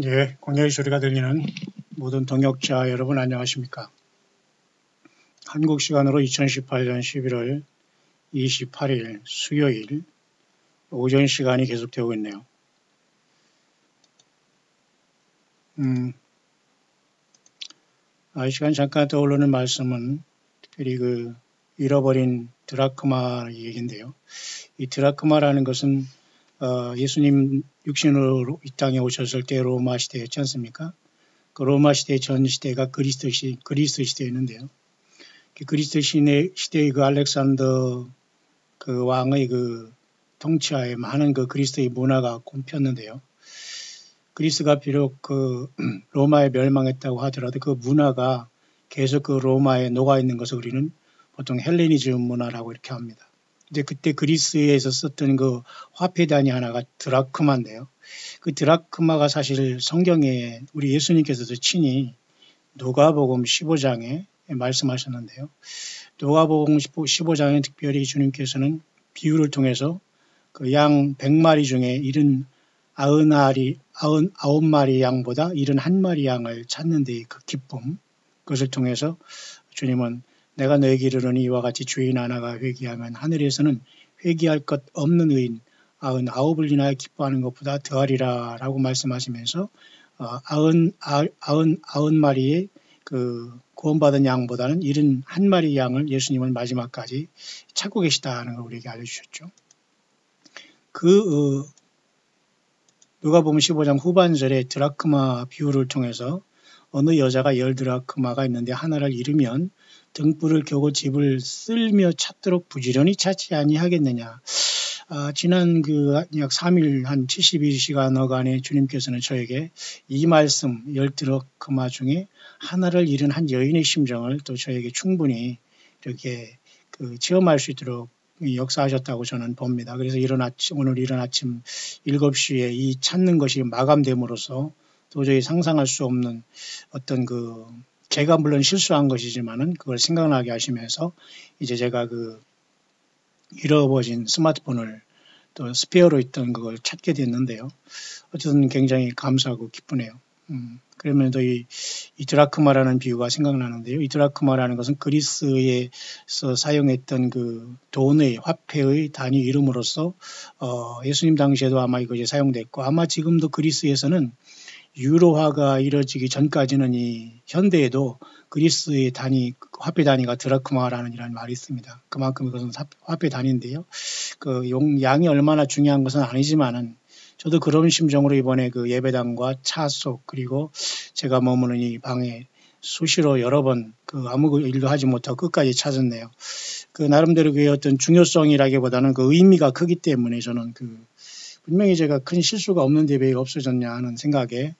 예, 공야의 소리가 들리는 모든 동역자 여러분 안녕하십니까. 한국 시간으로 2018년 11월 28일 수요일 오전 시간이 계속되고 있네요. 이 시간 잠깐 떠오르는 말씀은 특별히 그 잃어버린 드라크마 얘기인데요. 이 드라크마라는 것은 예수님 육신으로 이 땅에 오셨을 때 로마 시대였지 않습니까? 그 로마 시대 전 시대가 그리스 시대였는데요. 그리스 시대의 그 알렉산더 그 왕의 그 통치하에 많은 그 그리스의 문화가 꼽혔는데요. 그리스가 비록 그 로마에 멸망했다고 하더라도 그 문화가 계속 그 로마에 녹아 있는 것을 우리는 보통 헬레니즘 문화라고 이렇게 합니다. 이제 그때 그리스에서 썼던 그 화폐 단위 하나가 드라크마인데요. 그 드라크마가 사실 성경에 우리 예수님께서도 친히 누가복음 15장에 말씀하셨는데요. 누가복음 15장에 특별히 주님께서는 비유를 통해서 그 양 100마리 중에 99마리 양보다 71마리 양을 찾는 데의 그 기쁨, 그것을 통해서 주님은 내가 너에게 이르노니 이와 같이 주인 하나가 회개하면 하늘에서는 회개할 것 없는 의인 99을 인하여 기뻐하는 것보다 더하리라 라고 말씀하시면서 90마리의 그 구원받은 양보다는 71마리 양을 예수님은 마지막까지 찾고 계시다는 걸 우리에게 알려주셨죠. 누가복음 15장 후반절에 드라크마 비유를 통해서 어느 여자가 10드라크마가 있는데 하나를 잃으면 등불을 켜고 집을 쓸며 찾도록 부지런히 찾지 아니하겠느냐. 지난 약 3일 한 72시간여간에 주님께서는 저에게 이 말씀 10드라크마 중에 하나를 잃은 한 여인의 심정을 또 저에게 충분히 이렇게 체험할 수 있도록 역사하셨다고 저는 봅니다. 그래서 오늘 이른 아침 7시에 이 찾는 것이 마감됨으로써 도저히 상상할 수 없는 어떤 제가 물론 실수한 것이지만은 그걸 생각나게 하시면서 이제 제가 잃어버린 스마트폰을 또 스페어로 있던 그걸 찾게 됐는데요. 어쨌든 굉장히 감사하고 기쁘네요. 그러면서 이 드라크마라는 비유가 생각나는데요. 이 드라크마라는 것은 그리스에서 사용했던 그 돈의 화폐의 단위 이름으로서 예수님 당시에도 아마 이것이 사용됐고 아마 지금도 그리스에서는 유로화가 이루어지기 전까지는 이 현대에도 그리스의 화폐 단위가 드라크마라는 이라는 말이 있습니다. 그만큼 이것은 화폐 단위인데요. 양이 얼마나 중요한 것은 아니지만은 저도 그런 심정으로 이번에 예배당과 차 속 그리고 제가 머무는 이 방에 수시로 여러 번 아무 일도 하지 못하고 끝까지 찾았네요. 나름대로 그의 어떤 중요성이라기보다는 그 의미가 크기 때문에 저는 분명히 제가 큰 실수가 없는데 왜 없어졌냐 하는 생각에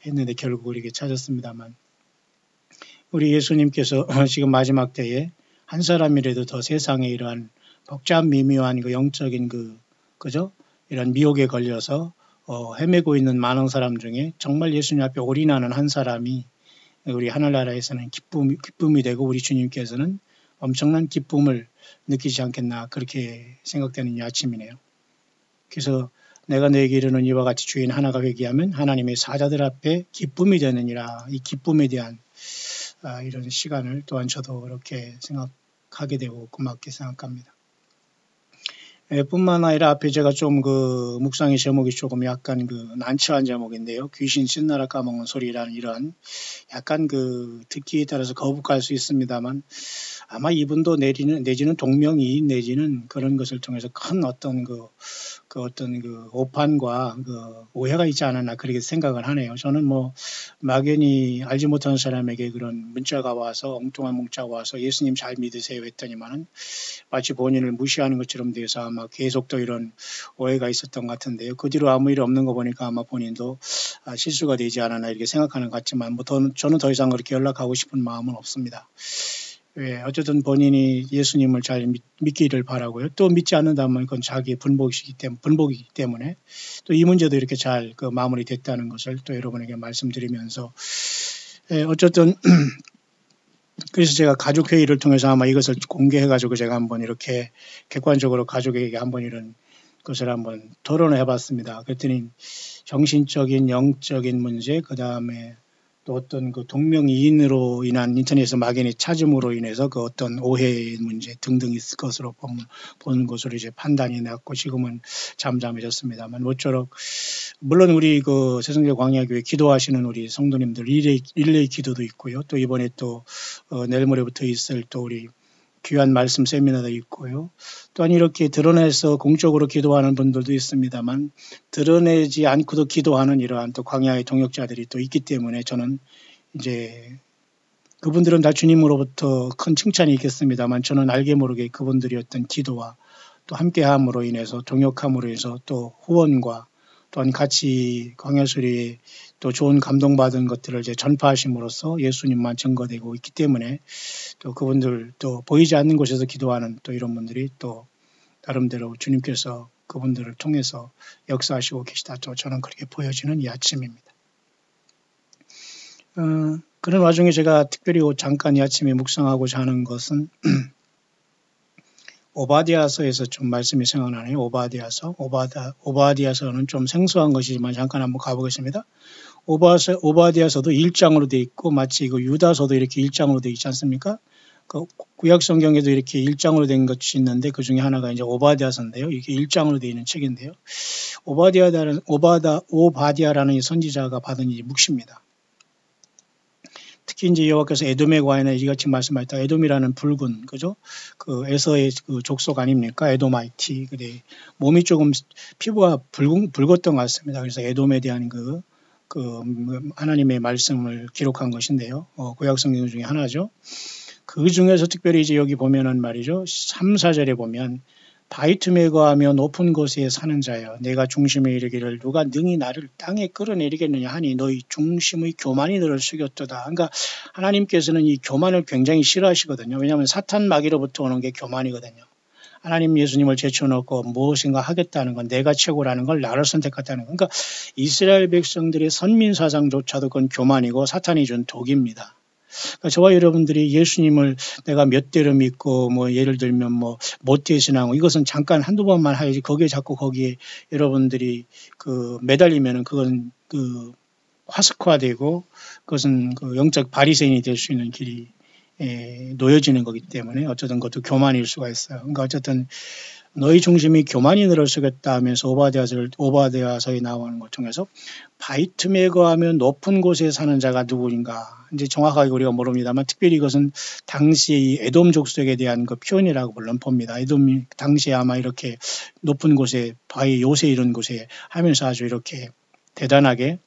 했는데 결국 이렇게 찾았습니다만 우리 예수님께서 지금 마지막 때에 한 사람이라도 더 세상에 이러한 복잡 미묘한 영적인 이런 미혹에 걸려서 헤매고 있는 많은 사람 중에 정말 예수님 앞에 올인하는 한 사람이 우리 하늘나라에서는 기쁨이 되고 우리 주님께서는 엄청난 기쁨을 느끼지 않겠나 그렇게 생각되는 이 아침이네요. 그래서 내가 너에게 이르는 이와 같이 주인 하나가 회개하면 하나님의 사자들 앞에 기쁨이 되느니라. 이 기쁨에 대한 이런 시간을 또한 저도 이렇게 생각하게 되고 고맙게 생각합니다. 뿐만 아니라 앞에 제가 좀 묵상의 제목이 조금 약간 난처한 제목인데요. 귀신 신나라 까먹는 소리라는 이런 약간 듣기에 따라서 거북할 수 있습니다만 아마 이분도 내지는 동명이인 내지는 그런 것을 통해서 큰 어떤 오판과 오해가 있지 않았나 그렇게 생각을 하네요. 저는 막연히 알지 못하는 사람에게 그런 문자가 와서 엉뚱한 문자가 와서 예수님 잘 믿으세요 했더니만은 마치 본인을 무시하는 것처럼 돼서 아마 계속 또 이런 오해가 있었던 것 같은데요. 그 뒤로 아무 일 없는 거 보니까 아마 본인도 실수가 되지 않았나 이렇게 생각하는 것 같지만 저는 더 이상 그렇게 연락하고 싶은 마음은 없습니다. 어쨌든 본인이 예수님을 잘 믿기를 바라고요. 또 믿지 않는다면 그건 자기의 분복이기 때문에 또 이 문제도 이렇게 잘 마무리됐다는 것을 또 여러분에게 말씀드리면서 어쨌든 그래서 제가 가족회의를 통해서 아마 이것을 공개해가지고 제가 한번 이렇게 객관적으로 가족에게 한번 이런 것을 한번 토론을 해봤습니다. 그랬더니 정신적인, 영적인 문제, 그 다음에 또 어떤 그 동명이인으로 인한 인터넷에서 막연히 찾음으로 인해서 그 어떤 오해의 문제 등등 있을 것으로 보는 것으로 이제 판단이 났고 지금은 잠잠해졌습니다만 모쪼록 물론 우리 그 새성교 광야교회 기도하시는 우리 성도님들 릴레이 기도도 있고요. 또 이번에 또 내일 모레부터 있을 또 우리 귀한 말씀 세미나도 있고요. 또한 이렇게 드러내서 공적으로 기도하는 분들도 있습니다만 드러내지 않고도 기도하는 이러한 또 광야의 동역자들이 또 있기 때문에 저는 이제 그분들은 다 주님으로부터 큰 칭찬이 있겠습니다만 저는 알게 모르게 그분들이 어떤 기도와 또 함께함으로 인해서 동역함으로 해서 또 후원과 또한 같이 광야수리에 또 좋은 감동받은 것들을 이제 전파하심으로써 예수님만 증거되고 있기 때문에 또 그분들 또 보이지 않는 곳에서 기도하는 또 이런 분들이 또 나름대로 주님께서 그분들을 통해서 역사하시고 계시다. 또 저는 그렇게 보여지는 이 아침입니다. 그런 와중에 제가 특별히 잠깐 이 아침에 묵상하고자 하는 것은 오바댜서에서 좀 말씀이 생각나네요. 오바댜서는 좀 생소한 것이지만 잠깐 한번 가보겠습니다. 오바댜서도 1장으로 되어 있고 마치 그 유다서도 이렇게 1장으로 되어 있지 않습니까? 그 구약 성경에도 이렇게 1장으로 된 것이 있는데 그 중에 하나가 이제 오바댜서인데요. 이게 1장으로 되어 있는 책인데요. 오바댜라는 이 선지자가 받은 이 묵시입니다. 특히 이제 여호와께서 에돔에 관해 이같이 말씀하셨다. 에돔이라는 붉은, 그죠? 그 에서의 그 족속 아닙니까? 에도마이티. 그래. 몸이 조금 피부가 붉었던 것 같습니다. 그래서 에돔에 대한 그 하나님의 말씀을 기록한 것인데요. 구약 성경 중에 하나죠. 그 중에서 특별히 이제 여기 보면은 말이죠. 3, 4절에 보면 바위틈에 거하며 높은 곳에 사는 자여 내가 중심에 이르기를 누가 능히 나를 땅에 끌어내리겠느냐 하니 너희 중심의 교만이 너를 숙였도다. 그러니까 하나님께서는 이 교만을 굉장히 싫어하시거든요. 왜냐하면 사탄 마귀로부터 오는 게 교만이거든요. 하나님 예수님을 제쳐놓고 무엇인가 하겠다는 건 내가 최고라는 걸 나를 선택했다는 건. 그러니까 이스라엘 백성들의 선민사상조차도 그건 교만이고 사탄이 준 독입니다. 그러니까 저와 여러분들이 예수님을 내가 몇 대를 믿고 뭐 예를 들면 뭐 모태신앙 이것은 잠깐 한두 번만 하야지 거기에 자꾸 거기에 여러분들이 그 매달리면은 그건 그 화석화되고 그것은 그 영적 바리새인이 될 수 있는 길이 놓여지는 거기 때문에 어쨌든 그것도 교만일 수가 있어요. 그러니까 어쨌든 너희 중심이 교만이 너를 속였다 하면서 오바댜서에 나오는 것 중에서 바위틈에 거하면 높은 곳에 사는 자가 누구인가 이제 정확하게 우리가 모릅니다만 특별히 이것은 당시의 이 에돔 족속에 대한 그 표현이라고 물론 봅니다. 에돔이 당시에 아마 이렇게 높은 곳에 바위 요새 이런 곳에 하면서 아주 이렇게 대단하게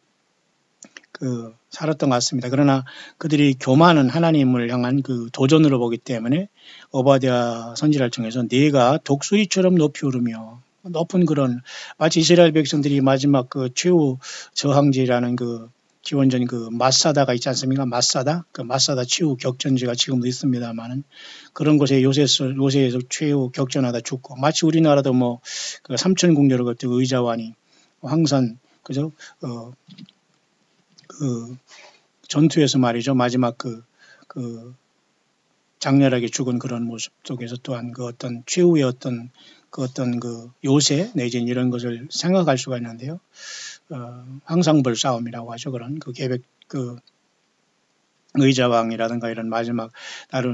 살았던 것 같습니다. 그러나 그들이 교만은 하나님을 향한 그 도전으로 보기 때문에 오바댜 선지자를 통해서 네가 독수리처럼 높이 오르며 높은 그런 마치 이스라엘 백성들이 마지막 그 최후 저항지라는 그 기원전 그 마사다가 있지 않습니까? 마사다 최후 격전지가 지금도 있습니다만은 그런 곳에 요새에서 최후 격전하다 죽고 마치 우리나라도 뭐 그 삼천궁녀로 그때 의자왕이 황산 그죠? 전투에서 말이죠. 마지막 장렬하게 죽은 그런 모습 속에서 또한 그 어떤 최후의 어떤 요새 내지는 이런 것을 생각할 수가 있는데요. 황상벌 싸움이라고 하죠. 그런 의자왕이라든가 이런 마지막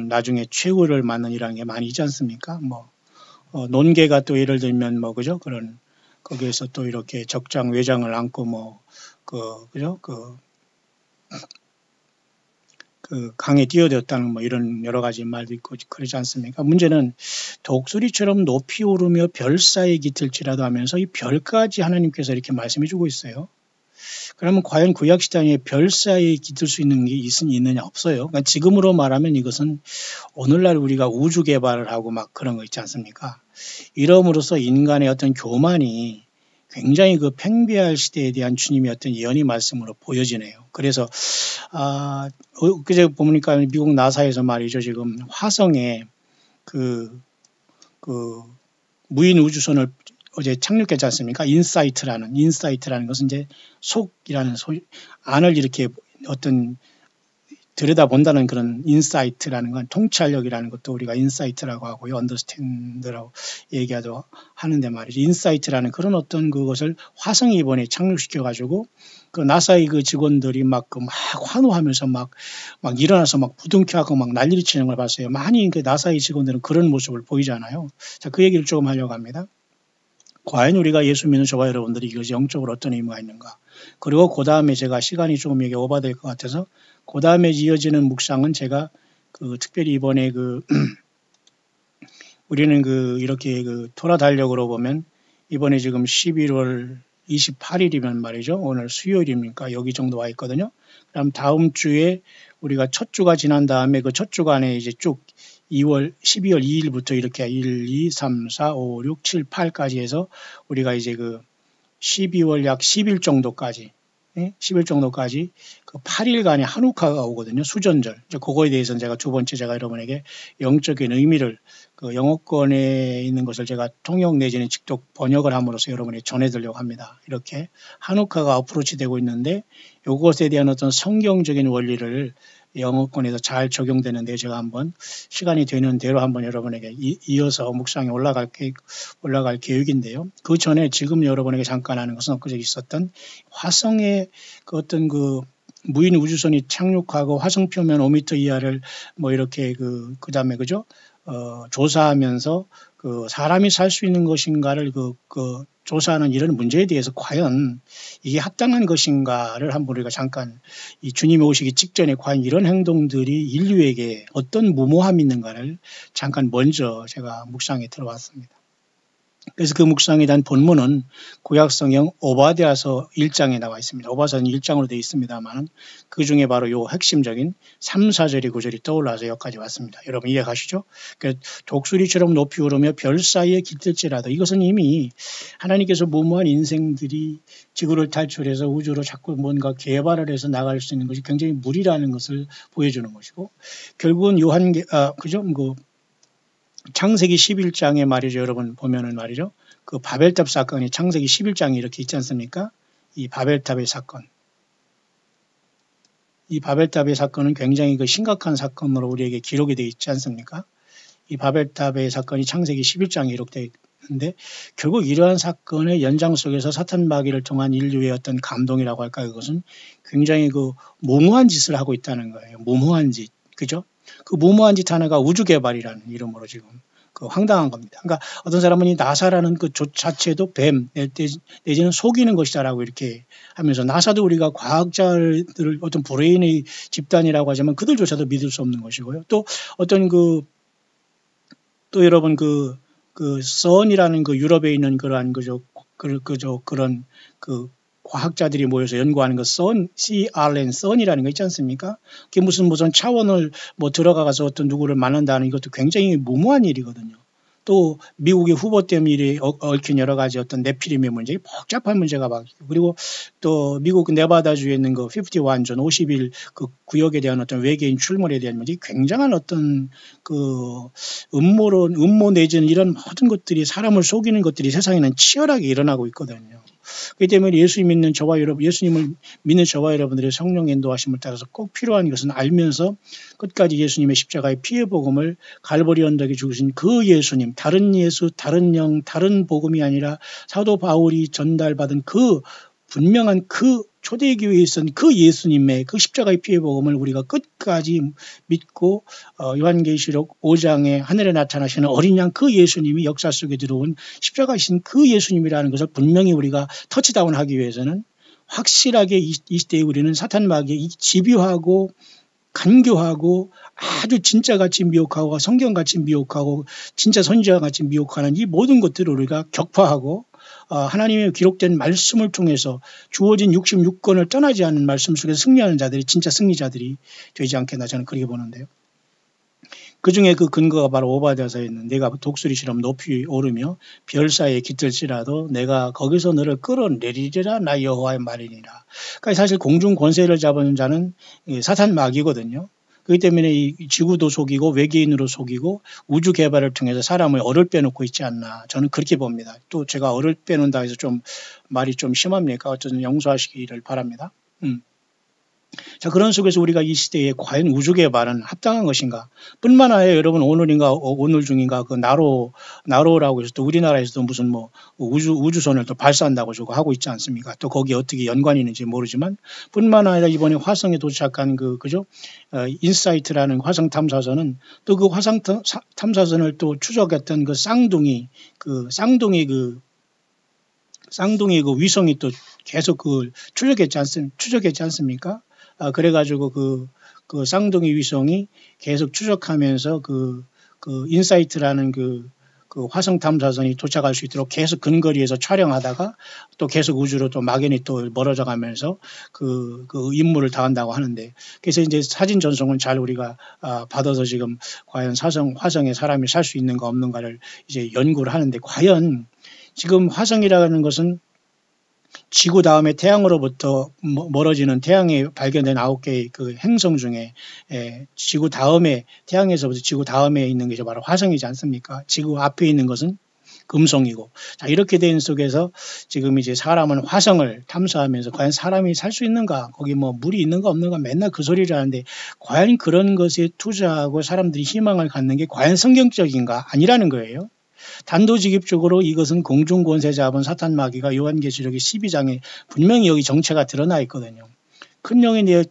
나중에 최후를 맞는 이라는 게 많이 있지 않습니까? 논계가 또 예를 들면 그죠? 그런 거기에서 또 이렇게 적장 외장을 안고 그죠? 강에 뛰어들었다는 이런 여러 가지 말도 있고 그러지 않습니까? 문제는 독수리처럼 높이 오르며 별 사이에 깃들지라도 하면서 이 별까지 하나님께서 이렇게 말씀해 주고 있어요. 그러면 과연 구약시대에 별 사이에 깃들 수 있는 게 있느냐? 없어요. 그러니까 지금으로 말하면 이것은 오늘날 우리가 우주 개발을 하고 막 그런 거 있지 않습니까? 이러므로써 인간의 어떤 교만이 굉장히 팽배할 시대에 대한 주님의 어떤 예언의 말씀으로 보여지네요. 그래서 그제 보니까 미국 나사에서 말이죠. 지금 화성에 무인 우주선을 어제 착륙했지 않습니까? 인사이트라는 것은 이제 속이라는 안을 이렇게 어떤 들여다본다는 그런 인사이트라는 건 통찰력이라는 것도 우리가 인사이트라고 하고요. 언더스탠드라고 얘기하도 하는데 말이죠. 인사이트라는 그런 어떤 그것을 화성에 이번에 착륙시켜가지고 그 나사의 그 직원들이 막 환호하면서 막 일어나서 막 부둥켜하고 막 난리를 치는 걸 봤어요. 많이 그 나사의 직원들은 그런 모습을 보이잖아요. 자, 그 얘기를 조금 하려고 합니다. 과연 우리가 예수 믿는 저와 여러분들이 이것이 영적으로 어떤 의미가 있는가. 그리고 그 다음에 제가 시간이 조금 여기 오버될 것 같아서 그 다음에 이어지는 묵상은 제가 그 특별히 이번에 우리는 이렇게 토라 달력으로 보면 이번에 지금 11월 28일이면 말이죠. 오늘 수요일입니까? 여기 정도 와 있거든요. 그럼 다음 주에 우리가 첫 주가 지난 다음에 그 첫 주간에 이제 쭉 12월 2일부터 이렇게 1, 2, 3, 4, 5, 6, 7, 8까지 해서 우리가 이제 12월 약 10일 정도까지, 10일 정도까지 그 8일간의 한우카가 오거든요. 수전절. 이제 그거에 대해서는 제가 두 번째 제가 여러분에게 영적인 의미를 그 영어권에 있는 것을 제가 통역 내지는 직접 번역을 함으로써 여러분에게 전해드리려고 합니다. 이렇게 한우카가 어프로치 되고 있는데 이것에 대한 어떤 성경적인 원리를 영어권에서 잘 적용되는데 제가 한번 시간이 되는 대로 한번 여러분에게 이어서 묵상에 올라갈 계획인데요. 그 전에 지금 여러분에게 잠깐 하는 것은 엊그제 있었던 화성의 그 어떤 무인 우주선이 착륙하고 화성 표면 5m 이하를 뭐 이렇게 그다음에 그죠? 조사하면서 사람이 살 수 있는 것인가를 조사하는 이런 문제에 대해서 과연 이게 합당한 것인가를 한번 우리가 잠깐 이 주님이 오시기 직전에 과연 이런 행동들이 인류에게 어떤 무모함이 있는가를 잠깐 먼저 제가 묵상에 들어왔습니다. 그래서 그 묵상에 대한 본문은 구약성경 오바댜서 1장에 나와 있습니다. 오바댜서는 1장으로 되어 있습니다만 그 중에 바로 요 핵심적인 3, 4절의 구절이 떠올라서 여기까지 왔습니다. 여러분 이해가시죠? 독수리처럼 높이 오르며 별 사이에 깃들지라도 이것은 이미 하나님께서 무모한 인생들이 지구를 탈출해서 우주로 자꾸 뭔가 개발을 해서 나갈 수 있는 것이 굉장히 무리라는 것을 보여주는 것이고 결국은 그죠? 창세기 11장에 말이죠. 여러분 보면은 말이죠. 그 바벨탑 사건이 창세기 11장에 이렇게 있지 않습니까? 이 바벨탑의 사건. 이 바벨탑의 사건은 굉장히 심각한 사건으로 우리에게 기록이 되어 있지 않습니까? 이 바벨탑의 사건이 창세기 11장에 기록되어 있는데 결국 이러한 사건의 연장 속에서 사탄 마귀를 통한 인류의 어떤 감동이라고 할까요? 그것은 굉장히 무모한 짓을 하고 있다는 거예요. 무모한 짓. 그죠? 그 무모한 짓 하나가 우주개발이라는 이름으로 지금 황당한 겁니다. 그러니까 어떤 사람은 이 나사라는 그 자체도 뱀 내지는 속이는 것이다라고 이렇게 하면서 나사도 우리가 과학자들을 어떤 브레인의 집단이라고 하지만 그들조차도 믿을 수 없는 것이고요. 또 어떤 또 여러분 선이라는 유럽에 있는 그러한 그런 과학자들이 모여서 연구하는 CRN, 선이라는 거 있지 않습니까? 그게 무슨 차원을 들어가서 어떤 누구를 만난다는 이것도 굉장히 무모한 일이거든요. 또 미국의 후보댐 일에 얽힌 여러 가지 어떤 네피림의 문제, 복잡한 문제가 많고 그리고 또 미국 네바다주에 있는 51존 50일 구역에 대한 어떤 외계인 출몰에 대한 문제, 굉장한 어떤 음모 내지는 이런 모든 것들이 사람을 속이는 것들이 세상에는 치열하게 일어나고 있거든요. 그렇기 때문에 예수님을 믿는 저와 여러분들의 성령 인도하심을 따라서 꼭 필요한 것은 알면서 끝까지 예수님의 십자가의 피의 복음을 갈보리 언덕에 죽으신 그 예수님, 다른 예수, 다른 영, 다른 복음이 아니라 사도 바울이 전달받은 분명한 초대교회에 있었던 예수님의 십자가의 피의 복음을 우리가 끝까지 믿고 요한계시록 5장에 하늘에 나타나시는 어린 양 예수님이 역사 속에 들어온 십자가이신 예수님이라는 것을 분명히 우리가 터치다운하기 위해서는 확실하게 이 시대에 우리는 사탄 마귀에 집요하고 간교하고 아주 진짜같이 미혹하고 성경같이 미혹하고 진짜 선지자같이 미혹하는 이 모든 것들을 우리가 격파하고 하나님의 기록된 말씀을 통해서 주어진 66권을 떠나지 않는 말씀 속에서 승리하는 자들이 진짜 승리자들이 되지 않겠나 저는 그렇게 보는데요. 그중에 근거가 바로 오바댜서에 있는 내가 독수리처럼 높이 오르며 별 사이에 깃들지라도 내가 거기서 너를 끌어내리리라 나 여호와의 말이니라. 그러니까 사실 공중 권세를 잡은 자는 사탄 마귀거든요. 그렇기 때문에 이 지구도 속이고 외계인으로 속이고 우주 개발을 통해서 사람을 얼을 빼놓고 있지 않나 저는 그렇게 봅니다. 또 제가 얼을 빼놓는다 해서 말이 좀 심합니까? 어쨌든 용서하시기를 바랍니다. 자, 그런 속에서 우리가 이 시대에 과연 우주 개발은 합당한 것인가? 뿐만 아니라 여러분 오늘 중인가 그 나로라고 해서 또 우리나라에서도 무슨 뭐 우주선을 또 발사한다고 저거 하고 있지 않습니까? 또 거기에 어떻게 연관이 있는지 모르지만 뿐만 아니라 이번에 화성에 도착한 그죠? 인사이트라는 화성 탐사선은 또 그 화성 탐사선을 또 추적했던 그 쌍둥이 위성이 또 계속 추적했지 않습니까? 그래가지고 그 쌍둥이 위성이 계속 추적하면서 그 인사이트라는 그 화성 탐사선이 도착할 수 있도록 계속 근거리에서 촬영하다가 또 계속 우주로 또 막연히 또 멀어져 가면서 그 임무를 다한다고 하는데, 그래서 이제 사진 전송은 잘 우리가 받아서 지금 과연 화성에 사람이 살 수 있는가 없는가를 이제 연구를 하는데, 과연 지금 화성이라는 것은 지구 다음에 태양으로부터 멀어지는 태양에 발견된 9개의 그 행성 중에 지구 다음에 태양에서부터 지구 다음에 있는 게 바로 화성이지 않습니까? 지구 앞에 있는 것은 금성이고, 자, 이렇게 된 속에서 지금 이제 사람은 화성을 탐사하면서 과연 사람이 살 수 있는가, 거기 뭐 물이 있는가 없는가 맨날 그 소리를 하는데, 과연 그런 것에 투자하고 사람들이 희망을 갖는 게 과연 성경적인가? 아니라는 거예요. 단도직입적으로 이것은 공중권세 잡은 사탄 마귀가 요한계시록 12장에 분명히 여기 정체가 드러나 있거든요. 큰 영이 내어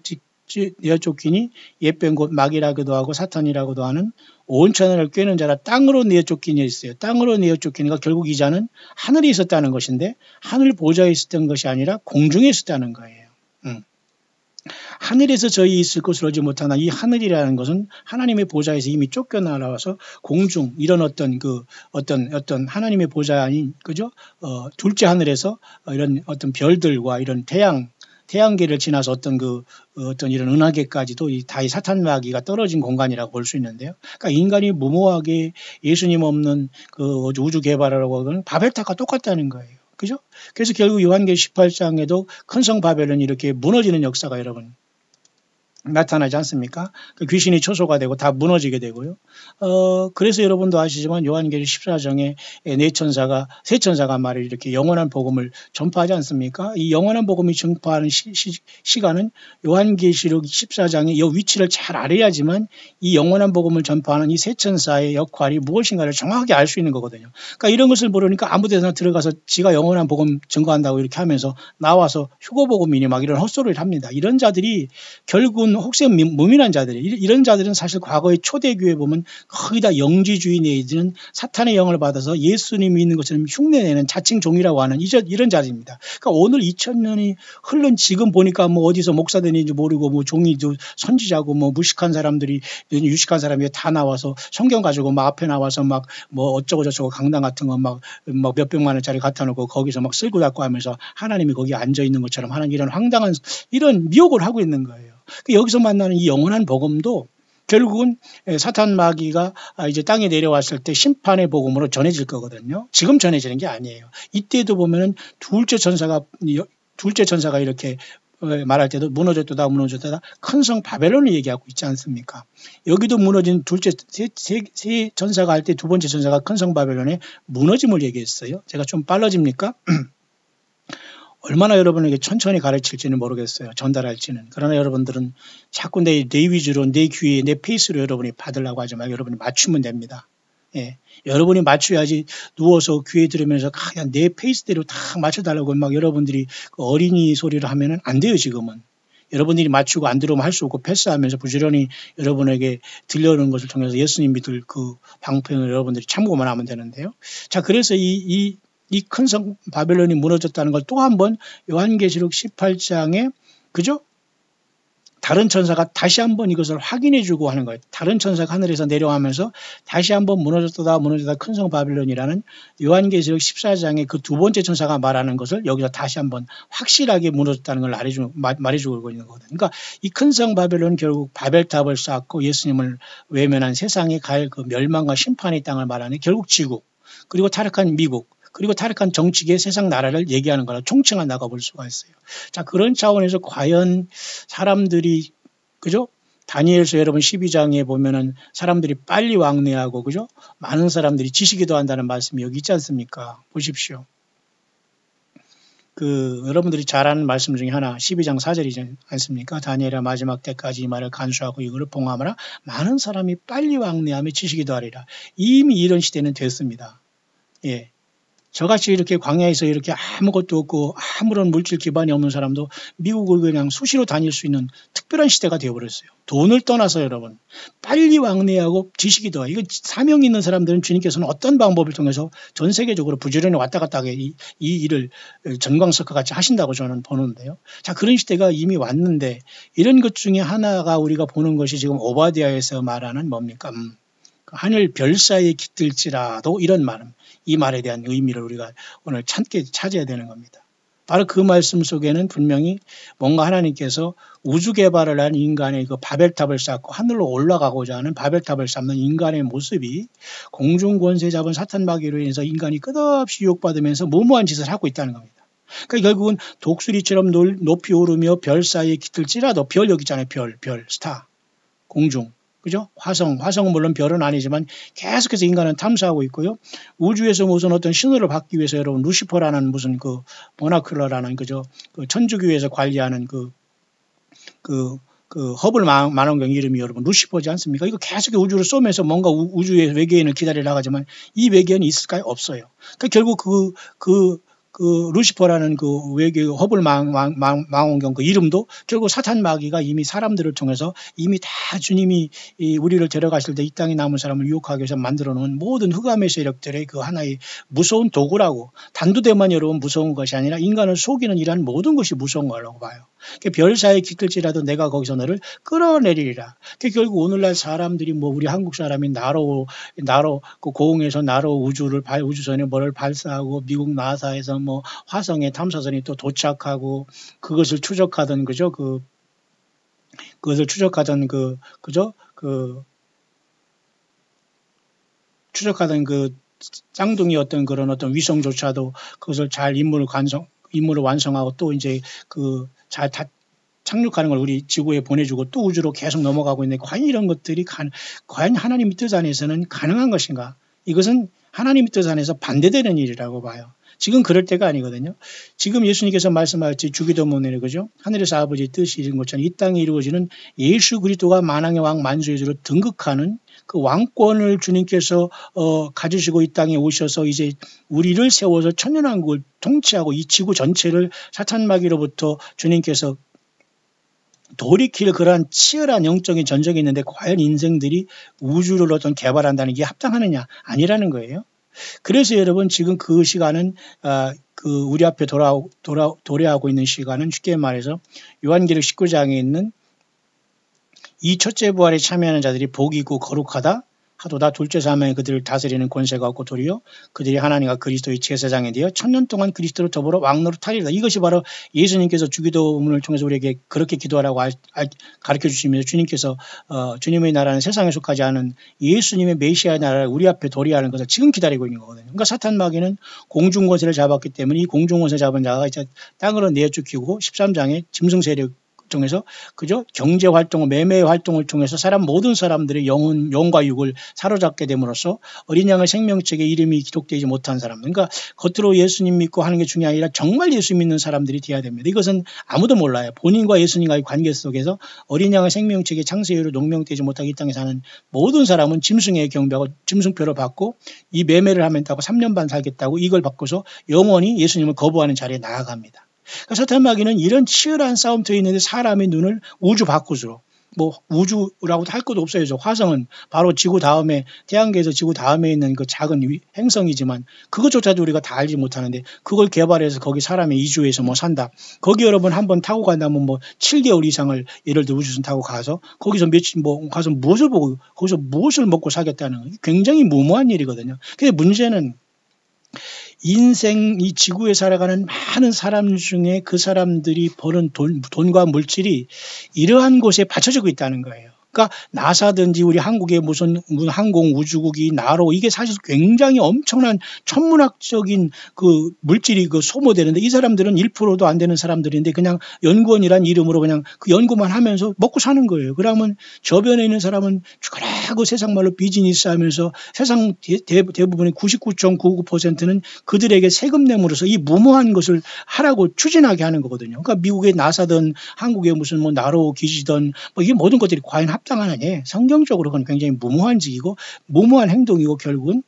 쫓기니 옛뱀 곧 마귀라고도 하고 사탄이라고도 하는 온 천하를 꿰는 자라 땅으로 내어 쫓기니 있어요. 땅으로 내어 쫓기니까 결국 이 자는 하늘에 있었다는 것인데, 하늘 보좌에 있었던 것이 아니라 공중에 있었다는 거예요. 하늘에서 저희 있을 것을 알지 못하나 이 하늘이라는 것은 하나님의 보좌에서 이미 쫓겨나와서 공중, 이런 어떤 하나님의 보좌 아닌, 그죠? 둘째 하늘에서 이런 어떤 별들과 이런 태양계를 지나서 어떤 이런 은하계까지도 다 이 사탄 마귀가 떨어진 공간이라고 볼 수 있는데요. 그러니까 인간이 무모하게 예수님 없는 그 우주 개발하라고 하는 바벨탑과 똑같다는 거예요. 그죠? 그래서 결국 요한계시 18장에도 큰 성 바벨론이 이렇게 무너지는 역사가 여러분 나타나지 않습니까? 그 귀신이 초소가 되고 다 무너지게 되고요. 그래서 여러분도 아시지만 요한계시 14장에 세 천사가 말을 이렇게 영원한 복음을 전파하지 않습니까? 이 영원한 복음이 전파하는 시간은 요한계시록 14장의 이 위치를 잘 알아야지만 이 영원한 복음을 전파하는 이 세 천사의 역할이 무엇인가를 정확하게 알 수 있는 거거든요. 그러니까 이런 것을 모르니까 아무 데나 들어가서 지가 영원한 복음 증거한다고 이렇게 하면서 나와서 휴거복음이니 막 이런 헛소리를 합니다. 이런 자들이 결국은 혹시 무민한 자들이, 이런 자들은 사실 과거의 초대교회 보면 거의 다 영지주의 내지는 사탄의 영을 받아서 예수님이 있는 것처럼 흉내내는 자칭 종이라고 하는 이런 자들입니다. 그러니까 오늘 2000년이 흐른 지금 보니까 뭐 어디서 목사들인지 모르고 뭐 종이도 선지자고 뭐 무식한 사람들이, 유식한 사람이 다 나와서 성경 가지고 막 앞에 나와서 막 뭐 어쩌고 저쩌고 강당 같은 거 막 몇백만 원짜리 갖다 놓고 거기서 막 쓸고 닦고 하면서 하나님이 거기 앉아 있는 것처럼 하는 이런 황당한 이런 미혹을 하고 있는 거예요. 여기서 만나는 이 영원한 복음도 결국은 사탄 마귀가 이제 땅에 내려왔을 때 심판의 복음으로 전해질 거거든요. 지금 전해지는 게 아니에요. 이때도 보면은 둘째 천사가 이렇게 말할 때도 무너졌다 큰 성 바벨론을 얘기하고 있지 않습니까? 여기도 무너진 세 천사가 할 때 두 번째 천사가 큰 성 바벨론의 무너짐을 얘기했어요. 제가 좀 빨라집니까? 얼마나 여러분에게 천천히 가르칠지는 모르겠어요. 전달할지는. 그러나 여러분들은 자꾸 내 위주로, 내 귀에, 내 페이스로 여러분이 받으려고 하지 말고 여러분이 맞추면 됩니다. 예. 여러분이 맞춰야지 누워서 귀에 들으면서 그냥 내 페이스대로 다 맞춰달라고 막 여러분들이 그 어린이 소리를 하면은 안 돼요, 지금은. 여러분들이 맞추고 안 들어오면 할 수 없고 패스하면서 부지런히 여러분에게 들려오는 것을 통해서 예수님 믿을 그 방편을 여러분들이 참고만 하면 되는데요. 자, 그래서 이 큰 성 바벨론이 무너졌다는 걸 또 한 번 요한계시록 18장에, 그죠? 다른 천사가 다시 한번 이것을 확인해주고 하는 거예요. 다른 천사가 하늘에서 내려가면서 다시 한번 무너졌다 큰 성 바벨론이라는 요한계시록 14장의 그 두 번째 천사가 말하는 것을 여기서 다시 한번 확실하게 무너졌다는 걸 말해주고 있는 거거든요. 그러니까 이 큰 성 바벨론은 결국 바벨탑을 쌓고 예수님을 외면한 세상에 갈 그 멸망과 심판의 땅을 말하는 결국 지구, 그리고 타락한 미국, 그리고 타락한 정치계 세상 나라를 얘기하는 거라 총칭한 나가볼 수가 있어요. 자, 그런 차원에서 과연 사람들이, 그죠? 다니엘서 여러분 12장에 보면은 사람들이 빨리 왕래하고, 그죠? 많은 사람들이 지식이 더한다는 말씀이 여기 있지 않습니까? 보십시오. 여러분들이 잘 아는 말씀 중에 하나 12장 4절이지 않습니까? 다니엘아 마지막 때까지 이 말을 간수하고 이거를 봉함하라. 많은 사람이 빨리 왕래하며 지식이 더하리라. 이미 이런 시대는 됐습니다. 예. 저같이 이렇게 광야에서 이렇게 아무것도 없고 아무런 물질 기반이 없는 사람도 미국을 그냥 수시로 다닐 수 있는 특별한 시대가 되어버렸어요. 돈을 떠나서 여러분 빨리 왕래하고 지식이 더하. 이거 사명 있는 사람들은 주님께서는 어떤 방법을 통해서 전 세계적으로 부지런히 왔다 갔다 하게 이 일을 전광석과 같이 하신다고 저는 보는데요. 자, 그런 시대가 이미 왔는데 이런 것 중에 하나가 우리가 보는 것이 지금 오바댜에서 말하는 뭡니까? 하늘 별 사이에 깃들지라도 이런 말은 이 말에 대한 의미를 우리가 오늘 찾아야 되는 겁니다. 바로 그 말씀 속에는 분명히 뭔가 하나님께서 우주 개발을 한 인간의 그 바벨탑을 쌓고 하늘로 올라가고자 하는 바벨탑을 쌓는 인간의 모습이 공중 권세 잡은 사탄 마귀로 인해서 인간이 끝없이 유혹받으면서 무모한 짓을 하고 있다는 겁니다. 그러니까 결국은 독수리처럼 높이 오르며 별 사이에 깃들지라도 별 여기 있잖아요. 별, 스타, 공중. 그죠? 화성은 물론 별은 아니지만 계속해서 인간은 탐사하고 있고요. 우주에서 무슨 어떤 신호를 받기 위해서 여러분 루시퍼라는 무슨 모나클러라는 그죠? 천주교에서 관리하는 허블 망원경 이름이 여러분 루시퍼지 않습니까? 이거 계속 우주를 쏘면서 뭔가 우주의 외계인을 기다리려 나가지만 이 외계인이 있을까요? 없어요. 그러니까 결국 루시퍼라는 외계 허블 망원경 이름도 결국 사탄 마귀가 이미 사람들을 통해서 이미 다 주님이 우리를 데려가실 때 이 땅에 남은 사람을 유혹하기 위해서 만들어 놓은 모든 흑암의 세력들의 하나의 무서운 도구라고. 단두대만 여러분 무서운 것이 아니라 인간을 속이는 이러한 모든 것이 무서운 거라고 봐요. 별 사이에 깃들지라도 내가 거기서 너를 끌어내리리라. 결국 오늘날 사람들이 우리 한국 사람이 나로 고흥에서 나로 우주선에 뭐를 발사하고 미국 나사에서 화성에 탐사선이 또 도착하고 그것을 추적하던 그죠? 그것을 추적하던 그죠? 추적하던 쌍둥이 그런 어떤 위성조차도 그것을 잘 임무를 완성하고 또 이제 잘 착륙하는 걸 우리 지구에 보내주고 또 우주로 계속 넘어가고 있는데 과연 이런 것들이 과연 하나님의 뜻 안에서는 가능한 것인가? 이것은 하나님의 뜻 안에서 반대되는 일이라고 봐요. 지금 그럴 때가 아니거든요. 지금 예수님께서 말씀하셨지 주기도문에 그죠? 하늘에서 아버지의 뜻이 이룬 것처럼 이 땅에 이루어지는 예수 그리스도가 만왕의 왕 만주의 주로 등극하는 그 왕권을 주님께서 가지시고 이 땅에 오셔서 이제 우리를 세워서 천년왕국을 통치하고 이 지구 전체를 사탄 마귀로부터 주님께서 돌이킬 그러한 치열한 영적인 전쟁이 있는데 과연 인생들이 우주를 어떤 개발한다는 게 합당하느냐? 아니라는 거예요. 그래서 여러분 지금 그 시간은 우리 앞에 도래하고 있는 시간은 쉽게 말해서 요한계시록 19장에 있는 이 첫째 부활에 참여하는 자들이 복이고 거룩하다 하도다. 둘째 사명에 그들을 다스리는 권세가 없고 도리어 그들이 하나님과 그리스도의 제사장에 되어 천년 동안 그리스도로 더불어 왕노릇하리라. 이것이 바로 예수님께서 주기도문을 통해서 우리에게 그렇게 기도하라고 가르쳐 주시면서 주님께서 주님의 나라는 세상에 속하지 않은 예수님의 메시아의 나라를 우리 앞에 도래하는 것을 지금 기다리고 있는 거거든요. 그러니까 사탄 마귀는 공중 권세를 잡았기 때문에 이 공중 권세 잡은 자가 이제 땅으로 내쫓기고 13장에 짐승 세력 통해서 그죠? 경제 활동을 매매 활동을 통해서 모든 사람들의 영과 육을 사로잡게 됨으로써 어린 양의 생명책에 이름이 기록되지 못한 사람들. 그러니까 겉으로 예수님 믿고 하는 게 중요한 게 아니라 정말 예수 믿는 사람들이 되어야 됩니다. 이것은 아무도 몰라요. 본인과 예수님과의 관계 속에서 어린 양의 생명책에 창세유로 농명되지 못하게 이 땅에 사는 모든 사람은 짐승의 경배하고 짐승표를 받고 이 매매를 하면 다고 3년 반 살겠다고 이걸 받고서 영원히 예수님을 거부하는 자리에 나아갑니다. 그러니까 사탄 마귀는 이런 치열한 싸움터에 있는데 사람의 눈을 우주 밖으로 우주라고도 할 것도 없어요. 화성은 바로 지구 다음에 태양계에서 지구 다음에 있는 그 작은 행성이지만 그것조차도 우리가 다 알지 못하는데 그걸 개발해서 거기 사람이 이주해서 산다. 거기 여러분 한번 타고 간다면 7개월 이상을 예를 들어 우주선 타고 가서 거기서 며칠 가서 무엇을 보고 거기서 무엇을 먹고 사겠다는 굉장히 무모한 일이거든요. 근데 문제는 인생 이 지구에 살아가는 많은 사람 중에 그 사람들이 버는 돈과 물질이 이러한 곳에 받쳐지고 있다는 거예요. 그러니까 나사든지 우리 한국의 무슨 항공우주국이 나로 이게 사실 굉장히 엄청난 천문학적인 그 물질이 그 소모되는데 이 사람들은 1%도 안 되는 사람들인데 그냥 연구원이란 이름으로 그냥 그 연구만 하면서 먹고 사는 거예요. 그러면 저변에 있는 사람은 죽어라고 세상 말로 비즈니스 하면서 세상 대부분의 99.99%는 그들에게 세금 내므로서 이 무모한 것을 하라고 추진하게 하는 거거든요. 그러니까 미국의 나사든 한국의 무슨 뭐 나로 기지든 뭐 이게 모든 것들이 과연 합당하느냐. 성경적으로 그건 굉장히 무모한 직이고 무모한 행동이고 결국은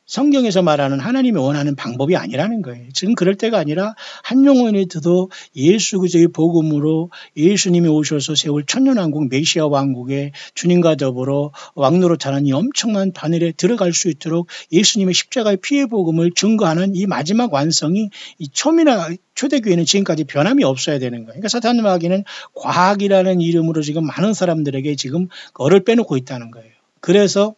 성경에서 말하는 하나님이 원하는 방법이 아니라는 거예요. 지금 그럴 때가 아니라 한 영혼이 들도 예수 그리스도의 복음으로 예수님이 오셔서 세울 천년왕국 메시아 왕국에 주님과 더불어 왕노릇하는 이 엄청난 바늘에 들어갈 수 있도록 예수님의 십자가의 피의 복음을 증거하는 이 마지막 완성이 이 처음이나 초대교회는 지금까지 변함이 없어야 되는 거예요. 그러니까 사탄 마귀는 과학이라는 이름으로 지금 많은 사람들에게 지금 어를 빼놓고 있다는 거예요. 그래서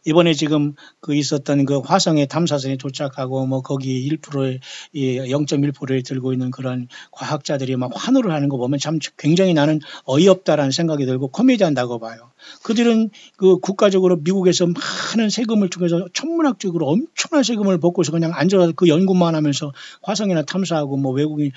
이번에 지금 그 있었던 그 화성에 탐사선이 도착하고 뭐 거기 1%의 0.1%에 들고 있는 그런 과학자들이 막 환호를 하는 거 보면 참 굉장히 나는 어이없다라는 생각이 들고 코미디한다고 봐요. 그들은 그 국가적으로 미국에서 많은 세금을 통해서 천문학적으로 엄청난 세금을 벗고서 그냥 앉아서 그 연구만 하면서 화성이나 탐사하고 뭐 외국인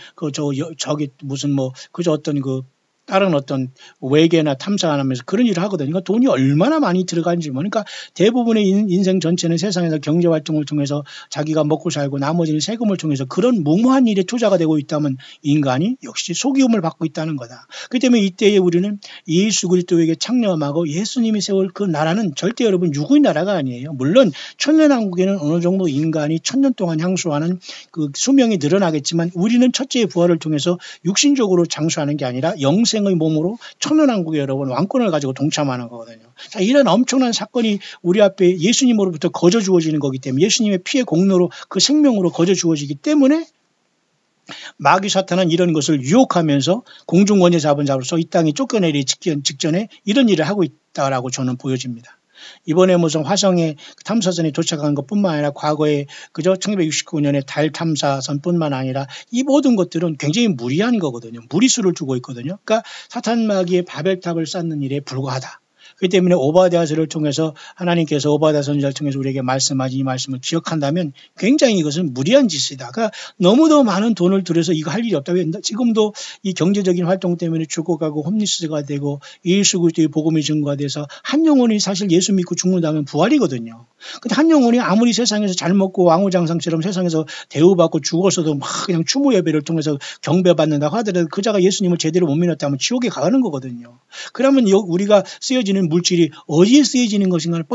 저기 무슨 뭐 그저 어떤 그 다른 어떤 외계나 탐사하면서 그런 일을 하거든요. 그러니까 돈이 얼마나 많이 들어가는지 그러니까 대부분의 인생 전체는 세상에서 경제활동을 통해서 자기가 먹고 살고 나머지는 세금을 통해서 그런 무모한 일에 투자가 되고 있다면 인간이 역시 속이움을 받고 있다는 거다. 그렇기 때문에 이때에 우리는 예수 그리스도에게 창념하고 예수님이 세울 그 나라는 절대 여러분 육의 나라가 아니에요. 물론 천년왕국에는 어느 정도 인간이 1000년 동안 향수하는 그 수명이 늘어나겠지만 우리는 첫째의 부활을 통해서 육신적으로 장수하는 게 아니라 영생의 몸으로 천년왕국에 여러분 왕권을 가지고 동참하는 거거든요. 자, 이런 엄청난 사건이 우리 앞에 예수님으로부터 거저 주어지는 거기 때문에 예수님의 피의 공로로 그 생명으로 거저 주어지기 때문에 마귀 사탄은 이런 것을 유혹하면서 공중원의 잡은 자로서 이 땅에 쫓겨내기 직전에 이런 일을 하고 있다라고 저는 보여집니다. 이번에 무슨 화성에 탐사선이 도착한 것뿐만 아니라 과거에 그저 1969년에 달 탐사선뿐만 아니라 이 모든 것들은 굉장히 무리한 거거든요. 무리수를 두고 있거든요. 그러니까 사탄 마귀의 바벨탑을 쌓는 일에 불과하다. 그렇기 때문에 오바댜서를 통해서 하나님께서 오바댜 선지자를 통해서 우리에게 말씀하신 이 말씀을 기억한다면 굉장히 이것은 무리한 짓이다. 그러니까 너무도 많은 돈을 들여서 이거 할 일이 없다고 했는데 지금도 이 경제적인 활동 때문에 죽어가고 홈리스가 되고 예수 그리스도의 복음이 증거돼서 한 영혼이 사실 예수 믿고 죽는다면 부활이거든요. 근데 한 영혼이 아무리 세상에서 잘 먹고 왕후장상처럼 세상에서 대우받고 죽어서도 막 그냥 추모 예배를 통해서 경배받는다고 하더라도 그자가 예수님을 제대로 못 믿었다면 지옥에 가는 거거든요. 그러면 우리가 쓰여지는 물질이 어디에 쓰여지는 것인가를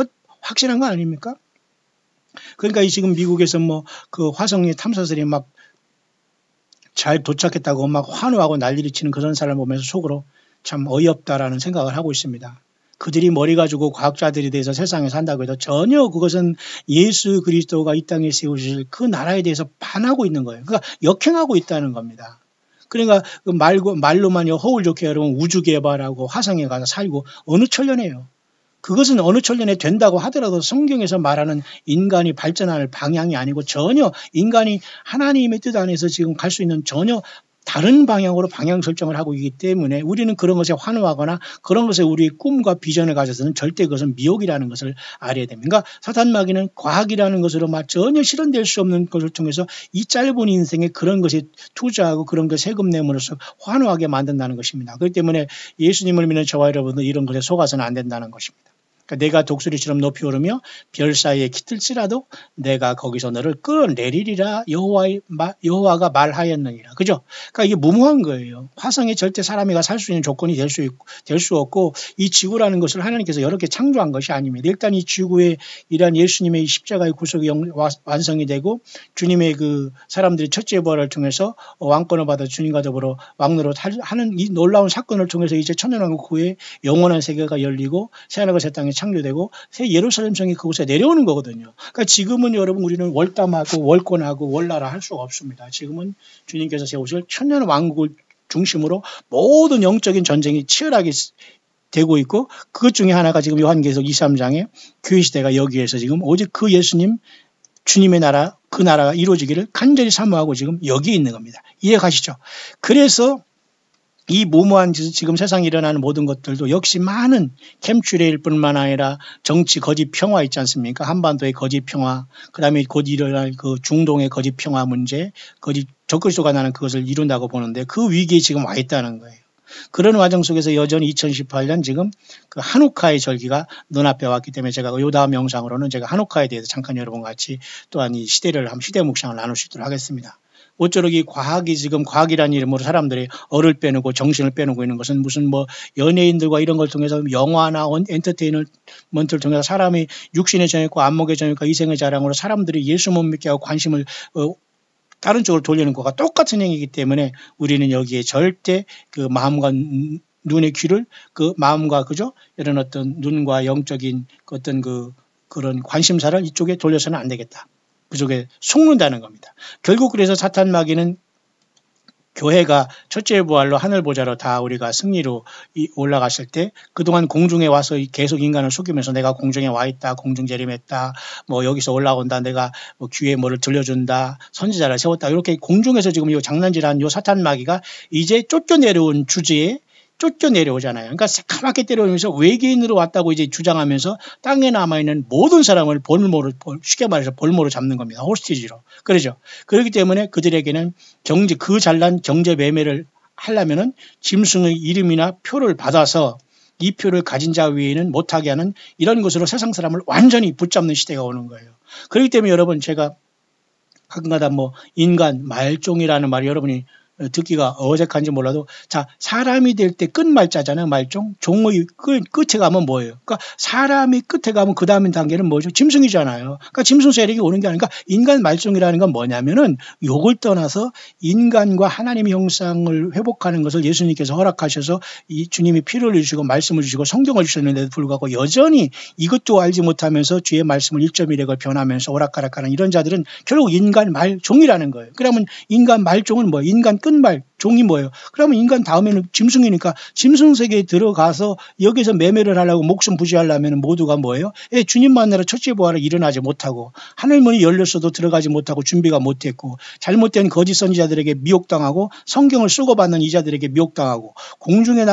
확실한 거 아닙니까? 그러니까 지금 미국에서 뭐 그 화성에 탐사선이 막 잘 도착했다고 막 환호하고 난리를 치는 그런 사람을 보면서 속으로 참 어이없다라는 생각을 하고 있습니다. 그들이 머리 가지고 과학자들이 돼서 세상에 산다고 해도 전혀 그것은 예수 그리스도가 이 땅에 세우실 그 나라에 대해서 반하고 있는 거예요. 그러니까 역행하고 있다는 겁니다. 그러니까 말로만 허울 좋게 여러분 우주 개발하고 화성에 가서 살고 어느 천년이에요. 그것은 어느 천년에 된다고 하더라도 성경에서 말하는 인간이 발전할 방향이 아니고 전혀 인간이 하나님의 뜻 안에서 지금 갈 수 있는 전혀 다른 방향으로 방향 설정을 하고 있기 때문에 우리는 그런 것에 환호하거나 그런 것에 우리의 꿈과 비전을 가져서는 절대 그것은 미혹이라는 것을 알아야 됩니다. 그러니까 사탄 마귀는 과학이라는 것으로 전혀 실현될 수 없는 것을 통해서 이 짧은 인생에 그런 것에 투자하고 그런 것 세금 내므로써 환호하게 만든다는 것입니다. 그렇기 때문에 예수님을 믿는 저와 여러분들 이런 것에 속아서는 안 된다는 것입니다. 그러니까 내가 독수리처럼 높이 오르며 별 사이에 깃들지라도 내가 거기서 너를 끌어내리리라 여호와가 말하였느니라. 그죠? 그러니까 이게 무모한 거예요. 화성에 절대 사람이 살 수 있는 조건이 될 수 없고 이 지구라는 것을 하나님께서 여러 개 창조한 것이 아닙니다. 일단 이 지구에 이러한 예수님의 십자가의 구속이 완성이 되고 주님의 그 사람들이 첫째 부활을 통해서 왕권을 받아 주님과 더불어 왕노릇 하는 이 놀라운 사건을 통해서 이제 천년왕국 후에 영원한 세계가 열리고 새하늘과 새 땅이 창조되고 새 예루살렘 성이 그곳에 내려오는 거거든요. 그러니까 지금은 여러분 우리는 월담하고 월권하고 월나라 할 수가 없습니다. 지금은 주님께서 세우실 천년 왕국을 중심으로 모든 영적인 전쟁이 치열하게 되고 있고 그것 중에 하나가 지금 요한계시록 23장에 교회 시대가 여기에서 지금 오직 그 예수님 주님의 나라 그 나라가 이루어지기를 간절히 사모하고 지금 여기에 있는 겁니다. 이해 가시죠? 그래서 이 무모한 지금 세상에 일어나는 모든 것들도 역시 많은 캠츄레일 뿐만 아니라 정치 거짓 평화 있지 않습니까? 한반도의 거짓 평화, 그 다음에 곧 일어날 그 중동의 거짓 평화 문제, 거짓 적그리스도가 나는 그것을 이룬다고 보는데 그 위기에 지금 와 있다는 거예요. 그런 과정 속에서 여전히 2018년 지금 그 한우카의 절기가 눈앞에 왔기 때문에 제가 요 다음 영상으로는 제가 한우카에 대해서 잠깐 여러분과 같이 또한 이 시대를 한번 시대 묵상을 나눌 수 있도록 하겠습니다. 모쪼록 이 과학이 지금 과학이라는 이름으로 사람들이 얼을 빼놓고 정신을 빼놓고 있는 것은 무슨 뭐 연예인들과 이런 걸 통해서 영화나 엔터테인먼트를 통해서 사람이 육신의 정욕과 안목의 정욕과 이생의 자랑으로 사람들이 예수 못 믿게 하고 관심을 다른 쪽으로 돌리는 것과 똑같은 행위이기 때문에 우리는 여기에 절대 그 마음과 눈의 귀를 그 마음과 그죠? 이런 어떤 눈과 영적인 어떤 그런 관심사를 이쪽에 돌려서는 안 되겠다. 그쪽에 속는다는 겁니다. 결국 그래서 사탄 마귀는 교회가 첫째 부활로 하늘 보좌로 다 우리가 승리로 올라갔을 때 그동안 공중에 와서 계속 인간을 속이면서 내가 공중에 와 있다, 공중 재림했다, 뭐 여기서 올라온다, 내가 뭐 귀에 뭐를 들려준다, 선지자를 세웠다, 이렇게 공중에서 지금 요 장난질한 요 사탄 마귀가 이제 쫓겨내려온 주제에 쫓겨내려오잖아요. 그러니까 새카맣게 때려오면서 외계인으로 왔다고 이제 주장하면서 땅에 남아있는 모든 사람을 쉽게 말해서 볼모로 잡는 겁니다. 호스티지로. 그러죠. 그렇기 때문에 그들에게는 그 잘난 경제 매매를 하려면은 짐승의 이름이나 표를 받아서 이 표를 가진 자 외에는 못하게 하는 이런 것으로 세상 사람을 완전히 붙잡는 시대가 오는 거예요. 그렇기 때문에 여러분 제가 가끔가다 뭐 인간 말종이라는 말이 여러분이 듣기가 어색한지 몰라도 자 사람이 될 때 끝말자잖아요. 말종. 종의 끝에 가면 뭐예요? 그러니까 사람이 끝에 가면 그 다음 단계는 뭐죠? 짐승이잖아요. 그러니까 짐승 세력이 오는 게 아니니까 인간 말종이라는 건 뭐냐면은 요걸 떠나서 인간과 하나님의 형상을 회복하는 것을 예수님께서 허락하셔서 이 주님이 피를 주시고 말씀을 주시고 성경을 주셨는데도 불구하고 여전히 이것도 알지 못하면서 주의 말씀을 1.1핵을 변하면서 오락가락하는 이런 자들은 결국 인간 말종이라는 거예요. 그러면 인간 말종은 뭐예요? 인간 끝말 종이 뭐예요? 그러면 인간 다음에는 짐승이니까 짐승 세계에 들어가서 여기서 매매를 하려고 목숨 부지하려면 모두가 뭐예요? 주님 만나러 첫째 부활을 일어나지 못하고 하늘문이 열렸어도 들어가지 못하고 준비가 못했고 잘못된 거짓 선지자들에게 미혹당하고 성경을 쓰고 받는 이자들에게 미혹당하고 공중에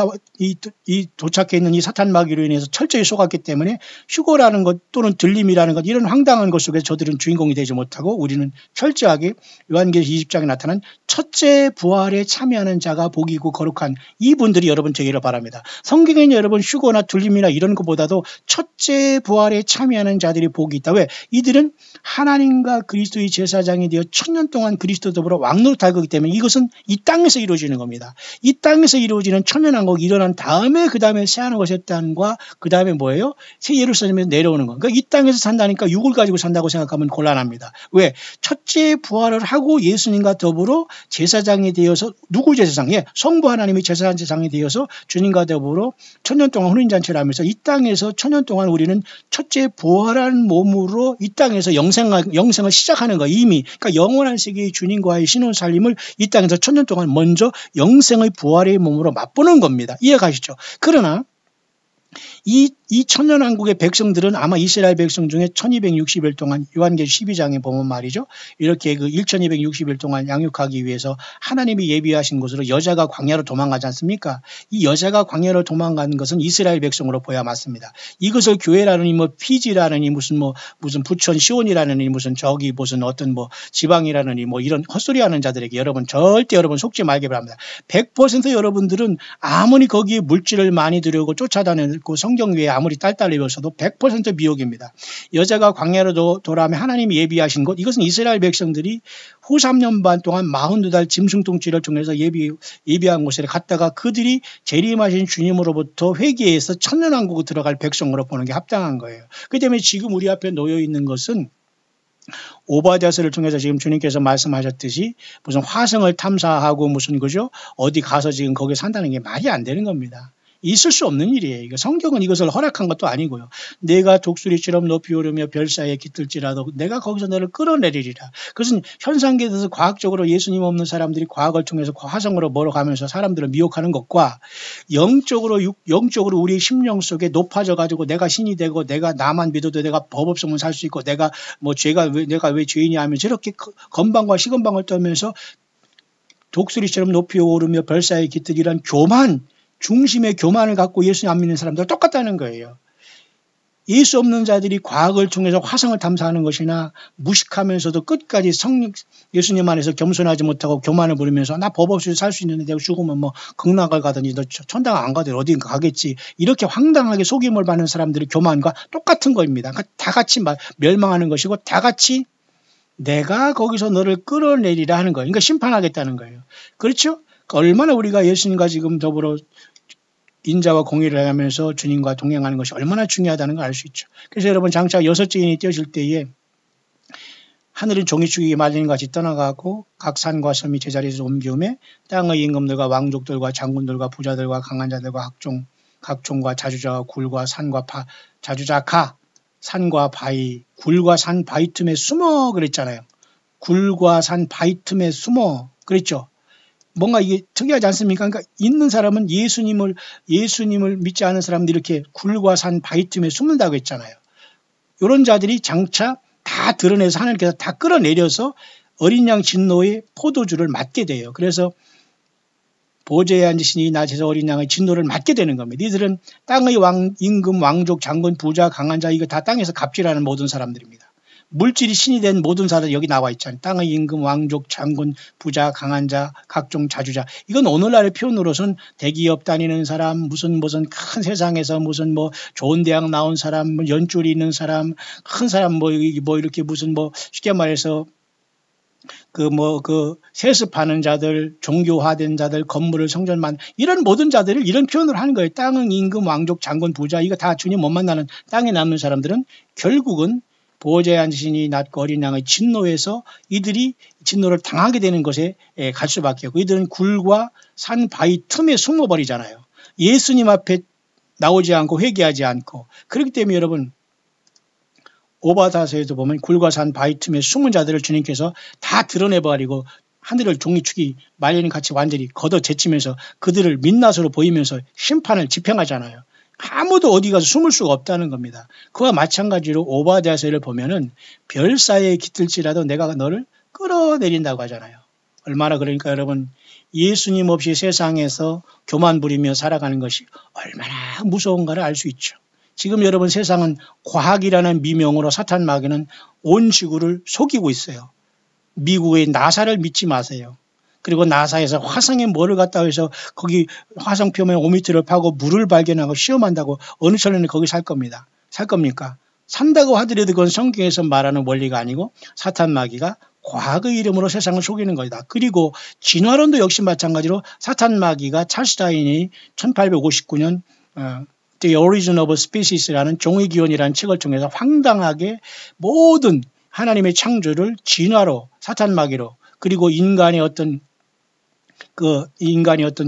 도착해 있는 이 사탄 마귀로 인해서 철저히 속았기 때문에 휴거라는 것 또는 들림이라는 것 이런 황당한 것 속에서 저들은 주인공이 되지 못하고 우리는 철저하게 요한계시록 20장에 나타난 첫째 부활에 참여하는 자가 복이고 거룩한 이분들이 여러분 되기를 바랍니다. 성경에는 여러분 휴거나 들림이나 이런 것보다도 첫째 부활에 참여하는 자들이 복이 있다. 왜? 이들은 하나님과 그리스도의 제사장이 되어 천년 동안 그리스도 더불어 왕노릇할 거기 때문에 이것은 이 땅에서 이루어지는 겁니다. 이 땅에서 이루어지는 천년왕국이 일어난 다음에 그 다음에 새하늘과 땅과 그 다음에 뭐예요? 새 예루살렘에서 내려오는 거. 그러니까 이 땅에서 산다니까 육을 가지고 산다고 생각하면 곤란합니다. 왜? 첫째 부활을 하고 예수님과 더불어 제사장이 되어서 누구 제사장? 성부 하나님이 제사장이 되어서 주님과 더불어 천년 동안 혼인잔치를 하면서 이 땅에서 천년 동안 우리는 첫째 부활한 몸으로 이 땅에서 영생을 시작하는 거 이미. 그러니까 영원한 세계의 주님과의 신혼살림을 이 땅에서 천년 동안 먼저 영생의 부활의 몸으로 맛보는 겁니다. 이해가시죠? 그러나 이 천년왕국의 백성들은 아마 이스라엘 백성 중에 1260일 동안 요한계시록 12장에 보면 말이죠. 이렇게 그 1260일 동안 양육하기 위해서 하나님이 예비하신 곳으로 여자가 광야로 도망가지 않습니까? 이 여자가 광야로 도망가는 것은 이스라엘 백성으로 보야 맞습니다. 이것을 교회라느니 뭐 피지라느니 무슨 부천 시온이라느니 무슨 어떤 지방이라느니 이런 헛소리하는 자들에게 절대 여러분 속지 말기 바랍니다. 100% 여러분들은 아무리 거기에 물질을 많이 들여오고 쫓아다니고 성경 위에 아무리 딸딸이 외워서도 100% 미혹입니다. 여자가 광야로 돌아오면 하나님이 예비하신 곳 이것은 이스라엘 백성들이 후 3년 반 동안 42달 짐승통치를 통해서 예비한 곳에 갔다가 그들이 재림하신 주님으로부터 회개해서 천년왕국에 들어갈 백성으로 보는 게 합당한 거예요. 그렇기 때문에 지금 우리 앞에 놓여 있는 것은 오바댜서를 통해서 지금 주님께서 말씀하셨듯이 무슨 화성을 탐사하고 그죠? 어디 가서 지금 거기 산다는 게 말이 안 되는 겁니다. 있을 수 없는 일이에요. 성경은 이것을 허락한 것도 아니고요. 내가 독수리처럼 높이 오르며 별 사이에 깃들지라도 내가 거기서 너를 끌어내리리라. 그것은 현상계에서 과학적으로 예수님 없는 사람들이 과학을 통해서 화성으로 멀어가면서 사람들을 미혹하는 것과 영적으로 우리의 심령 속에 높아져 가지고 내가 신이 되고 내가 나만 믿어도 내가 법 없으면 살 수 있고 내가 내가 왜 죄인이 하면 저렇게 건방과 시건방을 떨면서 독수리처럼 높이 오르며 별사에 깃들이란 교만, 중심의 교만을 갖고 예수님 안 믿는 사람들 똑같다는 거예요. 예수 없는 자들이 과학을 통해서 화성을 탐사하는 것이나 무식하면서도 끝까지 예수님 안에서 겸손하지 못하고 교만을 부리면서 나 법 없이 살 수 있는데 내가 죽으면 뭐 극락을 가든지 너 천당 안 가든 어딘가 가겠지. 이렇게 황당하게 속임을 받는 사람들의 교만과 똑같은 겁니다. 그러니까 다 같이 멸망하는 것이고 다 같이 내가 거기서 너를 끌어내리라 하는 거예요. 그러니까 심판하겠다는 거예요. 그렇죠? 얼마나 우리가 예수님과 지금 더불어 인자와 공의를 하면서 주님과 동행하는 것이 얼마나 중요하다는 걸 알 수 있죠. 그래서 여러분 장차 6째 인이 떼어질 때에 하늘은 종이축이 말리는 같이 떠나가고 각 산과 섬이 제자리에서 옮기우매 땅의 임금들과 왕족들과 장군들과 부자들과 강한 자들과 각종과 자주자와 굴과 산과 자주자가 산과 바위, 굴과 산 바위 틈에 숨어 그랬잖아요. 굴과 산 바위 틈에 숨어 그랬죠. 뭔가 이게 특이하지 않습니까? 그러니까 있는 사람은 예수님을 믿지 않은 사람들이 이렇게 굴과 산 바위 틈에 숨는다고 했잖아요. 이런 자들이 장차 다 드러내서 하나님께서 다 끌어내려서 어린 양 진노의 포도주를 맞게 돼요. 그래서 보좌에 앉으시니 낮에서 어린 양의 진노를 맞게 되는 겁니다. 이들은 땅의 임금, 왕족, 장군, 부자, 강한 자 이거 다 땅에서 갑질하는 모든 사람들입니다. 물질이 신이 된 모든 사람들 여기 나와 있잖아요. 땅의 임금, 왕족, 장군, 부자, 강한 자, 각종 자주자. 이건 오늘날의 표현으로서는 대기업 다니는 사람, 무슨 큰 세상에서 무슨 뭐 좋은 대학 나온 사람, 뭐 연줄이 있는 사람, 큰 사람 뭐 이렇게 무슨 뭐 쉽게 말해서 세습하는 자들, 종교화된 자들, 건물을 성전만 이런 모든 자들을 이런 표현을 하는 거예요. 땅의 임금, 왕족, 장군, 부자 이거 다 주님 못 만나는 땅에 남는 사람들은 결국은 보호자에 앉으시니 낮고 어린 양의 진노에서 이들이 진노를 당하게 되는 것에 갈 수밖에 없고 이들은 굴과 산 바위 틈에 숨어버리잖아요. 예수님 앞에 나오지 않고 회개하지 않고 그렇기 때문에 여러분 오바다서에도 보면 굴과 산 바위 틈에 숨은 자들을 주님께서 다 드러내버리고 하늘을 종이축이 말리는 같이 완전히 걷어제치면서 그들을 민낯으로 보이면서 심판을 집행하잖아요. 아무도 어디 가서 숨을 수가 없다는 겁니다. 그와 마찬가지로 오바댜서를 보면은 별 사이에 깃들지라도 내가 너를 끌어내린다고 하잖아요. 얼마나 그러니까 여러분 예수님 없이 세상에서 교만 부리며 살아가는 것이 얼마나 무서운가를 알 수 있죠. 지금 여러분 세상은 과학이라는 미명으로 사탄 마귀는 온 지구를 속이고 있어요. 미국의 나사를 믿지 마세요. 그리고 나사에서 화성에 뭐를 갖다 해서 거기 화성 표면 5m를 파고 물을 발견하고 시험한다고 어느 천년에 거기 살 겁니다. 살 겁니까? 산다고 하더라도 그건 성경에서 말하는 원리가 아니고 사탄 마귀가 과학의 이름으로 세상을 속이는 거다. 그리고 진화론도 역시 마찬가지로 사탄 마귀가 찰스 다윈이 1859년 The Origin of Species라는 종의 기원이라는 책을 통해서 황당하게 모든 하나님의 창조를 진화로 사탄 마귀로 그리고 인간의 어떤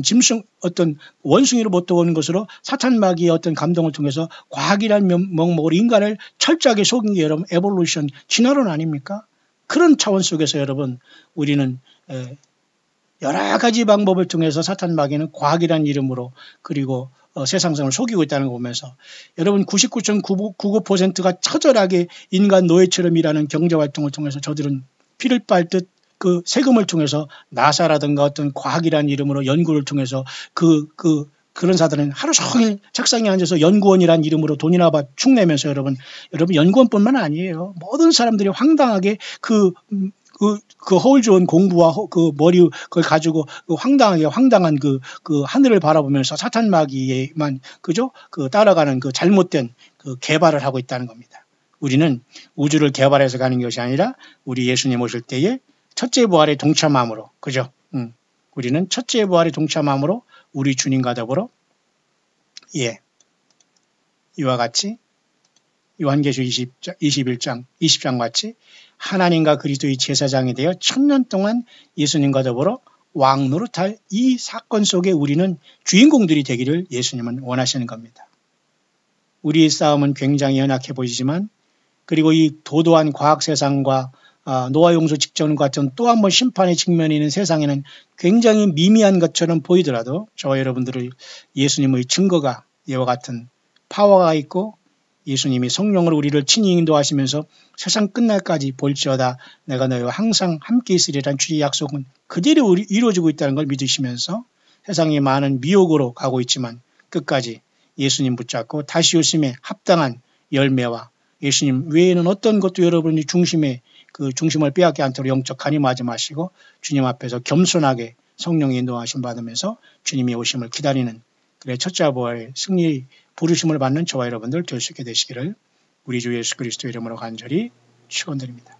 짐승, 어떤 원숭이로 못 들어오는 것으로 사탄 마귀의 어떤 감동을 통해서 과학이라는 명목으로 인간을 철저하게 속인 게 여러분 에볼루션, 진화론 아닙니까? 그런 차원 속에서 여러분 우리는 여러 가지 방법을 통해서 사탄 마귀는 과학이라는 이름으로 그리고 세상성을 속이고 있다는 걸 보면서 여러분 99.99%가 처절하게 인간 노예처럼 일하는 경제활동을 통해서 저들은 피를 빨듯 그 세금을 통해서 나사라든가 어떤 과학이라는 이름으로 연구를 통해서 그런 사들은 하루 종일 책상에 앉아서 연구원이라는 이름으로 돈이나 축내면서 여러분 연구원뿐만 아니에요. 모든 사람들이 황당하게 허울 좋은 공부와 그걸 가지고 황당한 하늘을 바라보면서 사탄 마귀에만 따라가는 잘못된 개발을 하고 있다는 겁니다. 우리는 우주를 개발해서 가는 것이 아니라 우리 예수님 오실 때에 첫째 부활에 동참함으로, 그죠? 우리는 첫째 부활에 동참함으로 우리 주님과 더불어, 이와 같이 요한계시록 20장 같이 하나님과 그리스도의 제사장이 되어 1000년 동안 예수님과 더불어 왕 노릇할 이 사건 속에 우리는 주인공들이 되기를 예수님은 원하시는 겁니다. 우리의 싸움은 굉장히 연약해 보이지만 그리고 이 도도한 과학 세상과 노아 용서 직전과 같은 또 한 번 심판의 직면에 있는 세상에는 굉장히 미미한 것처럼 보이더라도 저와 여러분들의 예수님의 증거가 이와 같은 파워가 있고 예수님이 성령으로 우리를 친히 인도하시면서 세상 끝날까지 볼지어다 내가 너희와 항상 함께 있으리라는 주의 약속은 그대로 이루어지고 있다는 걸 믿으시면서 세상이 많은 미혹으로 가고 있지만 끝까지 예수님 붙잡고 다시 오심에 합당한 열매와 예수님 외에는 어떤 것도 여러분이 중심을 빼앗지 않도록 영적 간임하지 마시고 주님 앞에서 겸손하게 성령의 인도하심 받으면서 주님의 오심을 기다리는 그래 첫째 부활의 승리 부르심을 받는 저와 여러분들 될 수 있게 되시기를 우리 주 예수 그리스도 이름으로 간절히 축원드립니다.